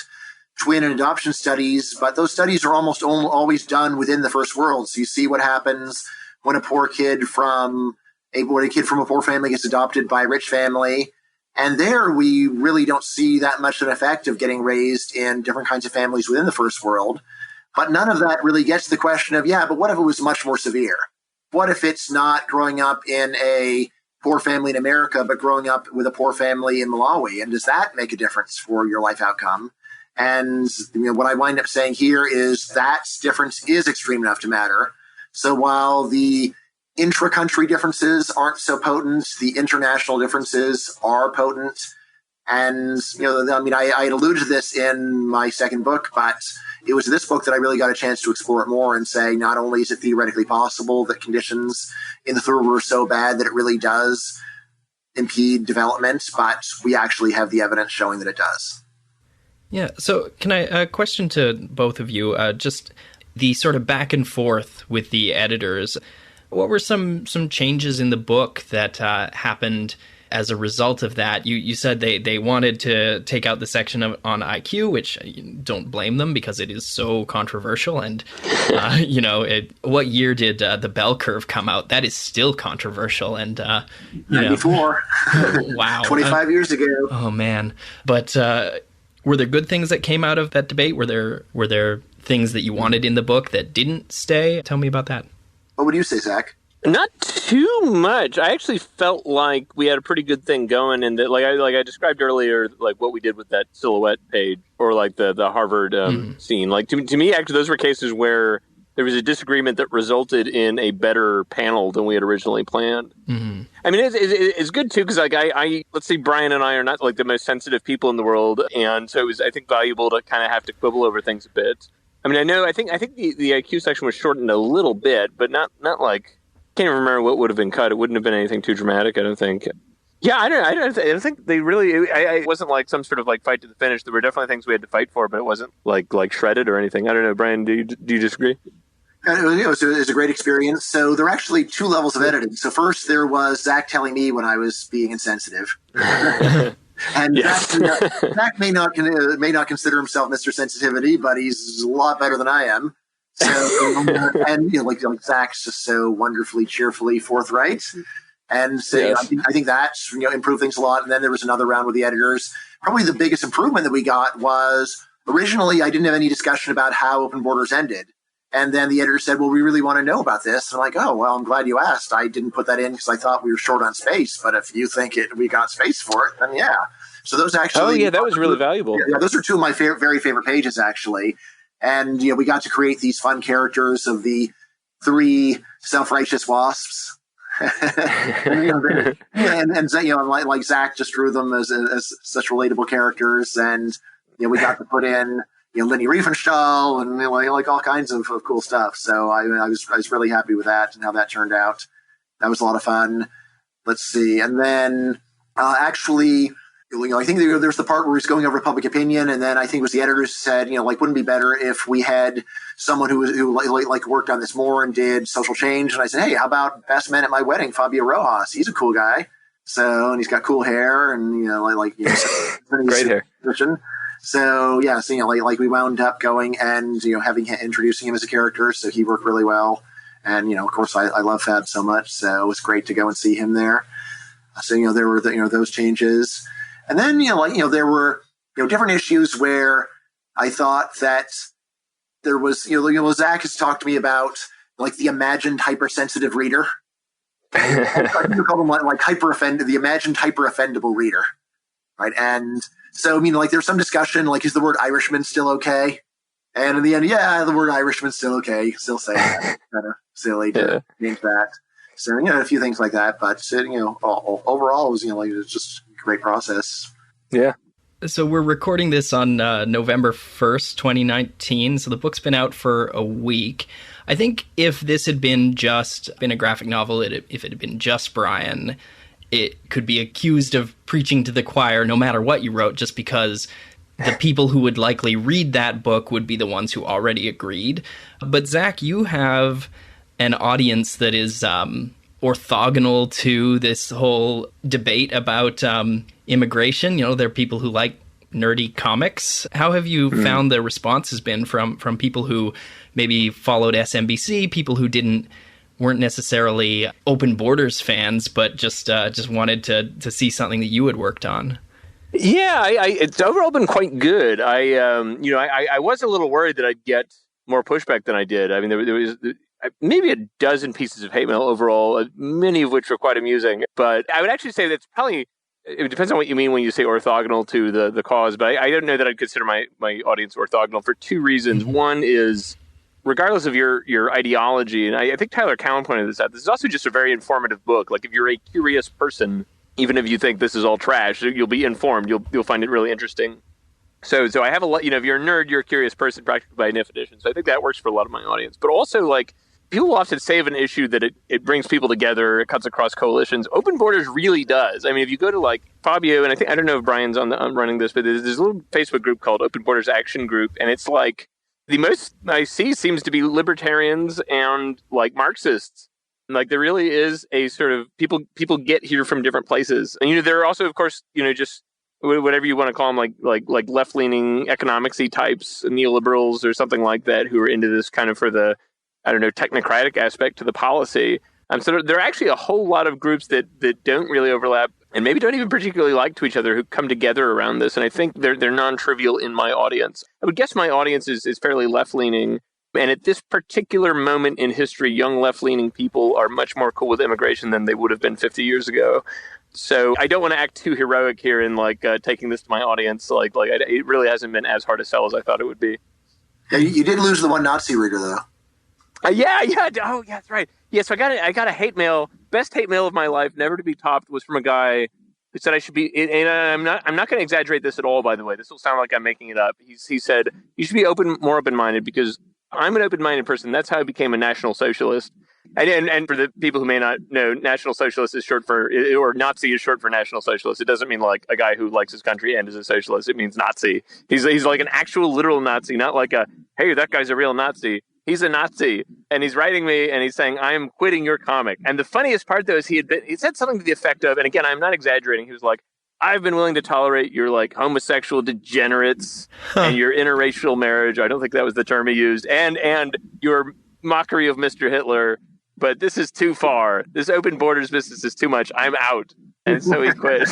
twin and adoption studies, but those studies are almost always done within the first world. So you see what happens when a kid from a poor family gets adopted by a rich family. And there we really don't see that much of an effect of getting raised in different kinds of families within the first world. But none of that really gets to the question of, but what if it was much more severe? What if it's not growing up in a poor family in America, but growing up with a poor family in Malawi? And does that make a difference for your life outcome? And what I wind up saying here is that difference is extreme enough to matter. So while the intra-country differences aren't so potent, the international differences are potent. And, I alluded to this in my second book, but it was this book that I really got a chance to explore it more and say, not only is it theoretically possible that conditions in the third world are so bad that it really does impede development, but we actually have the evidence showing that it does. Yeah. So can a question to both of you, just the sort of back and forth with the editors. What were some changes in the book that happened as a result of that? You said they wanted to take out the section on IQ, which don't blame them because it is so controversial. And, what year did the bell curve come out? That is still controversial. And, 94. Wow. 25 years ago. Oh, man. But were there good things that came out of that debate? Were there things that you wanted in the book that didn't stay? Tell me about that. What would you say, Zach? Not too much. I actually felt like we had a pretty good thing going, and that, like I described earlier, like what we did with that silhouette page, or like the Harvard scene. Like to me, actually, those were cases where there was a disagreement that resulted in a better panel than we had originally planned. Mm-hmm. I mean, it's good too because like I let's see, Bryan and I are not like the most sensitive people in the world, and so it was, I think, valuable to kind of have to quibble over things a bit. I mean, I think the IQ section was shortened a little bit, but not like. Can't even remember what would have been cut. It wouldn't have been anything too dramatic, I don't think. Yeah, I don't think they really. It wasn't like some sort of like fight to the finish. There were definitely things we had to fight for, but it wasn't like shredded or anything. I don't know, Bryan. Do you disagree? It was a great experience. So there were actually two levels of editing. So first, there was Zach telling me when I was being insensitive. And yes. Zach may not consider himself Mr. Sensitivity, but he's a lot better than I am. So, and like Zach's just so wonderfully, cheerfully forthright. And so Yes. I think that's improved things a lot. And then there was another round with the editors. Probably the biggest improvement that we got was originally I didn't have any discussion about how Open Borders ended. And then the editor said, well, we really want to know about this. And I'm like, oh, well, I'm glad you asked. I didn't put that in because I thought we were short on space. But if you think we got space for it, then yeah. So those actually... Oh, yeah, that was really valuable. Yeah, those are two of my very favorite pages, actually. And we got to create these fun characters of the 3 self-righteous wasps. and like Zach just drew them as such relatable characters, and we got to put in Lenny Riefenstahl and like all kinds of cool stuff. So I was really happy with that and how that turned out. That was a lot of fun. Let's see, and then actually. I think there's the part where he's going over public opinion, and then I think it was the editors who said, wouldn't it be better if we had someone who worked on this more and did social change? And I said, hey, how about best man at my wedding, Fabio Rojas? He's a cool guy. So, and he's got cool hair and great hair. So yeah, so we wound up going and introducing him as a character. So he worked really well, and of course I love Fab so much, so it was great to go and see him there. So there were those changes. And then, there were, different issues where I thought that there was, Zach has talked to me about the imagined hypersensitive reader. I think we call them the imagined hyper-offendable reader. Right. And so, there's some discussion, is the word Irishman still okay? And in the end, yeah, the word Irishman's still okay. Still say that. Kind of silly to change that. So, a few things like that. But, overall, it was, it was just great process. Yeah. So we're recording this on November 1st, 2019. So the book's been out for a week. I think if this had been a graphic novel, if it had been just Bryan, it could be accused of preaching to the choir no matter what you wrote, just because the people who would likely read that book would be the ones who already agreed. But Zach, you have an audience that is orthogonal to this whole debate about immigration. There are people who like nerdy comics. How have you found the response has been from people who maybe followed SMBC, people who weren't necessarily Open Borders fans, but just wanted to see something that you had worked on? Yeah, it's overall been quite good. I was a little worried that I'd get more pushback than I did. I mean, there was maybe a dozen pieces of hate mail overall, many of which were quite amusing. But I would actually say that's probably, it depends on what you mean when you say orthogonal to the cause. But I don't know that I'd consider my audience orthogonal for 2 reasons. Mm-hmm. One is, regardless of your ideology, and I think Tyler Cowen pointed this out, this is also just a very informative book. If you're a curious person, even if you think this is all trash, you'll be informed. You'll find it really interesting. So I have a lot, if you're a nerd, you're a curious person practically by definition. So I think that works for a lot of my audience. But also, people often say of an issue that it brings people together, it cuts across coalitions. Open Borders really does. I mean, if you go to Fabio, and I don't know if Bryan's on running this, but there's a little Facebook group called Open Borders Action Group, and it's the most I see seems to be libertarians and Marxists. There really is a sort of people get here from different places, and there are also, of course, just whatever you want to call them, like left-leaning economics-y types, neoliberals or something like that, who are into this kind of for the, I don't know, technocratic aspect to the policy. So there are actually a whole lot of groups that don't really overlap and maybe don't even particularly like to each other who come together around this. And I think they're non-trivial in my audience. I would guess my audience is fairly left-leaning. And at this particular moment in history, young left-leaning people are much more cool with immigration than they would have been 50 years ago. So I don't want to act too heroic here in taking this to my audience. It really hasn't been as hard to sell as I thought it would be. Yeah, you did lose the one Nazi reader, though. Yeah. Oh, yeah, that's right. Yeah, so I got a hate mail. Best hate mail of my life, never to be topped, was from a guy who said I should be. And I'm not going to exaggerate this at all. By the way, this will sound like I'm making it up. He said you should be more open-minded because I'm an open-minded person. That's how I became a National Socialist. And for the people who may not know, National Socialist is short for, or Nazi is short for National Socialist. It doesn't mean a guy who likes his country and is a socialist. It means Nazi. He's like an actual literal Nazi, not like hey, that guy's a real Nazi. He's a Nazi, and he's writing me, and he's saying, "I am quitting your comic." And the funniest part, though, is he said something to the effect of, and again, I'm not exaggerating. He was like, I've been willing to tolerate your like homosexual degenerates and your interracial marriage. I don't think that was the term he used, and your mockery of Mr. Hitler. But this is too far. This open borders business is too much. I'm out. And so he quit.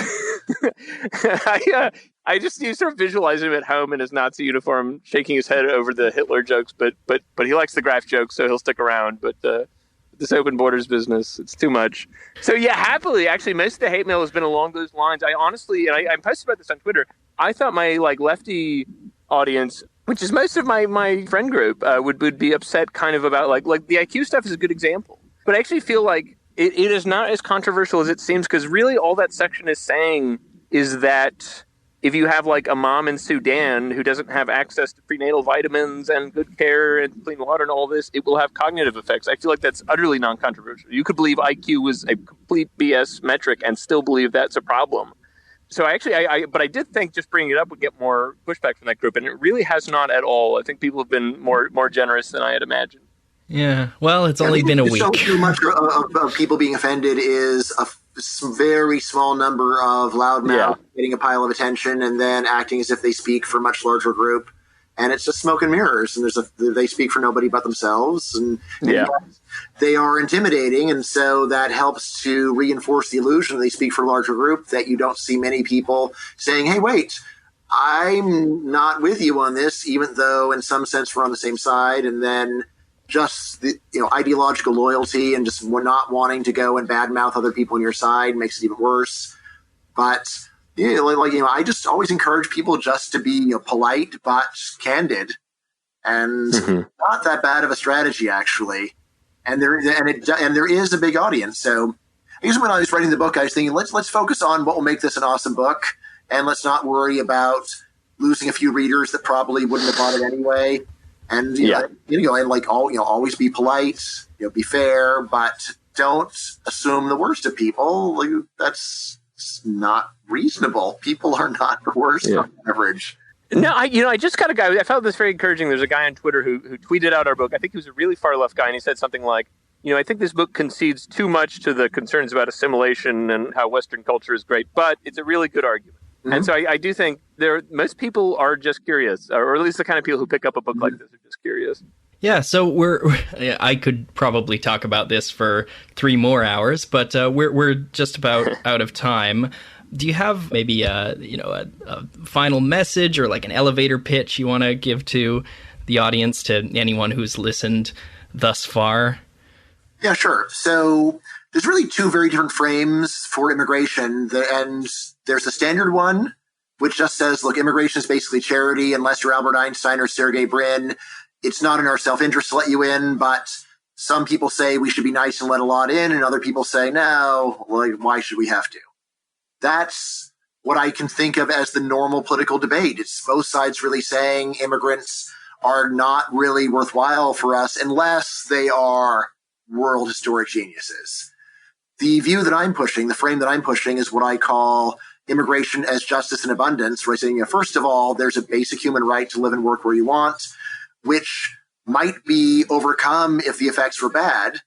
I just you sort of visualize him at home in his Nazi uniform, shaking his head over the Hitler jokes. But he likes the Graf jokes, so he'll stick around. But this open borders business, it's too much. So yeah, happily, actually, most of the hate mail has been along those lines. I honestly, and I posted about this on Twitter. I thought my like lefty audience, which is most of my friend group, would be upset kind of about like the IQ stuff is a good example. But I actually feel like it is not as controversial as it seems, because really all that section is saying is that if you have like a mom in Sudan who doesn't have access to prenatal vitamins and good care and clean water and all this, it will have cognitive effects. I feel like that's utterly non-controversial. You could believe IQ was a complete BS metric and still believe that's a problem. So but I did think just bringing it up would get more pushback from that group, and it really has not at all. I think people have been more generous than I had imagined. Yeah, well, it's only been a week. So much of people being offended is a very small number of loudmouths getting a pile of attention and then acting as if they speak for a much larger group. And it's just smoke and mirrors, and they speak for nobody but themselves. And they are intimidating, and so that helps to reinforce the illusion they speak for a larger group, that you don't see many people saying, hey, wait, I'm not with you on this, even though in some sense we're on the same side. And then just the ideological loyalty and just not wanting to go and badmouth other people on your side makes it even worse. But I just always encourage people just to be polite but candid, and not that bad of a strategy actually. And there is a big audience. So I guess when I was writing the book, I was thinking let's focus on what will make this an awesome book, and let's not worry about losing a few readers that probably wouldn't have bought it anyway. And always be polite, be fair, but don't assume the worst of people. That's not reasonable. People are not the worst on average. No, I just got a guy. I found this very encouraging. There's a guy on Twitter who tweeted out our book. I think he was a really far left guy, and he said something like, I think this book concedes too much to the concerns about assimilation and how Western culture is great, but it's a really good argument. Mm-hmm. And so I do think most people are just curious, or at least the kind of people who pick up a book like this are just curious. Yeah, so I could probably talk about this for 3 more hours, but we're just about out of time. Do you have maybe a final message or like an elevator pitch you want to give to the audience, to anyone who's listened thus far? Yeah, sure. So there's really 2 very different frames for immigration, and there's the standard one, which just says, look, immigration is basically charity. Unless you're Albert Einstein or Sergey Brin, it's not in our self-interest to let you in. But some people say we should be nice and let a lot in, and other people say, no, why should we have to? That's what I can think of as the normal political debate. It's both sides really saying immigrants are not really worthwhile for us unless they are world historic geniuses. The view that I'm pushing, the frame that I'm pushing, is what I call immigration as justice and abundance, where I say, first of all, there's a basic human right to live and work where you want, which might be overcome if the effects were bad,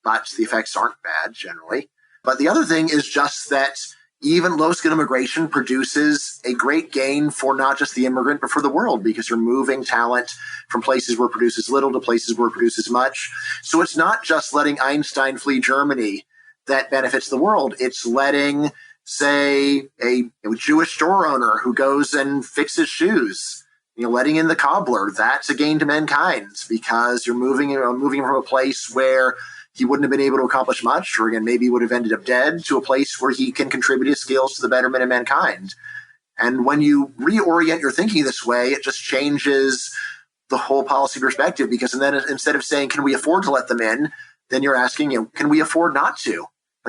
but the effects aren't bad generally. But the other thing is just that even low-skilled immigration produces a great gain for not just the immigrant, but for the world, because you're moving talent from places where it produces little to places where it produces much. So it's not just letting Einstein flee Germany that benefits the world. It's letting, say, a Jewish store owner who goes and fixes shoes, letting in the cobbler. That's a gain to mankind, because you're moving from a place where he wouldn't have been able to accomplish much, or again, maybe would have ended up dead, to a place where he can contribute his skills to the betterment of mankind. And when you reorient your thinking this way, it just changes the whole policy perspective, because then instead of saying, can we afford to let them in, then you're asking, can we afford not to?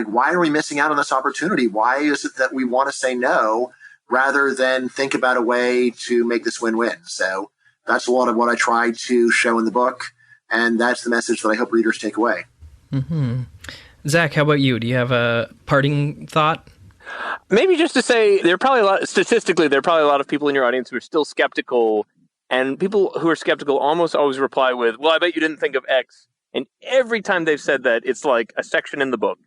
Why are we missing out on this opportunity? Why is it that we want to say no rather than think about a way to make this win-win? So that's a lot of what I try to show in the book, and that's the message that I hope readers take away. Mm-hmm. Zach, how about you? Do you have a parting thought? Maybe just to say, there are probably a lot of people in your audience who are still skeptical, and people who are skeptical almost always reply with, well, I bet you didn't think of X. And every time they've said that, it's like a section in the book.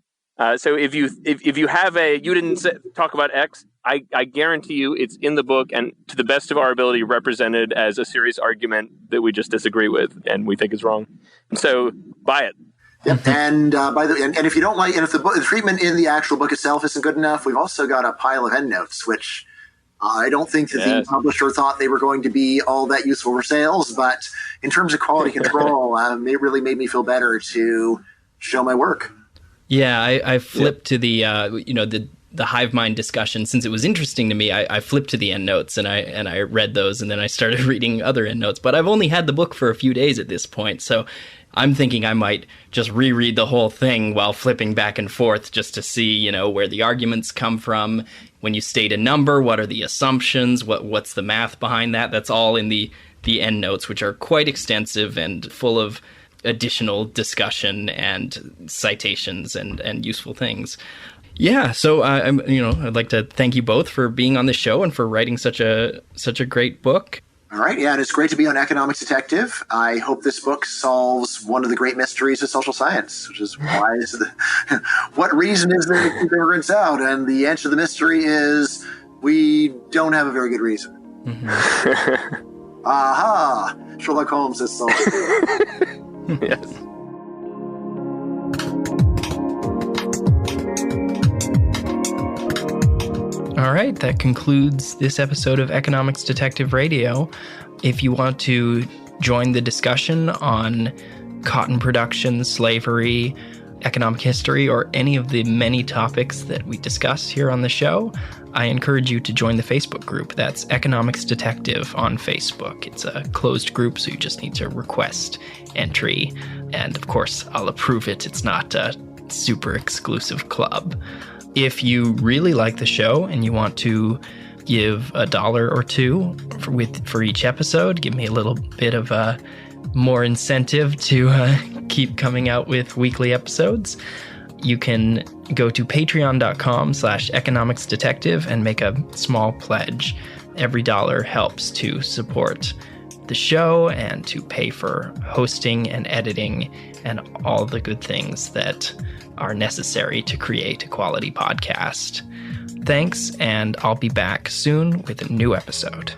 So if you have you didn't talk about X, I guarantee you it's in the book and to the best of our ability represented as a serious argument that we just disagree with and we think is wrong. So buy it. Yep. And and if you don't like, and if the treatment in the actual book itself isn't good enough, we've also got a pile of endnotes, which I don't think that the publisher thought they were going to be all that useful for sales, but in terms of quality control, it really made me feel better to show my work. Yeah, I flipped to the the hive mind discussion. Since it was interesting to me, I flipped to the endnotes and I read those, and then I started reading other endnotes. But I've only had the book for a few days at this point, so I'm thinking I might just reread the whole thing while flipping back and forth just to see, where the arguments come from. When you state a number, what are the assumptions? What's the math behind that? That's all in the endnotes, which are quite extensive and full of additional discussion and citations and useful things. Yeah, so I'd like to thank you both for being on the show and for writing such a great book. All right, yeah, and it's great to be on Economics Detective. I hope this book solves one of the great mysteries of social science, which is what reason is there to keep immigrants out? And the answer to the mystery is we don't have a very good reason. Mm-hmm. Aha! Sherlock Holmes has solved it. Yes. All right, that concludes this episode of Economics Detective Radio. If you want to join the discussion on cotton production, slavery, economic history, or any of the many topics that we discuss here on the show, I encourage you to join the Facebook group. That's Economics Detective on Facebook. It's a closed group, so you just need to request entry. And of course, I'll approve it. It's not a super exclusive club. If you really like the show and you want to give $1 or $2 for each episode, give me a little bit of more incentive to keep coming out with weekly episodes, you can go to patreon.com/economicsdetective and make a small pledge. Every dollar helps to support the show and to pay for hosting and editing and all the good things that are necessary to create a quality podcast. Thanks, and I'll be back soon with a new episode.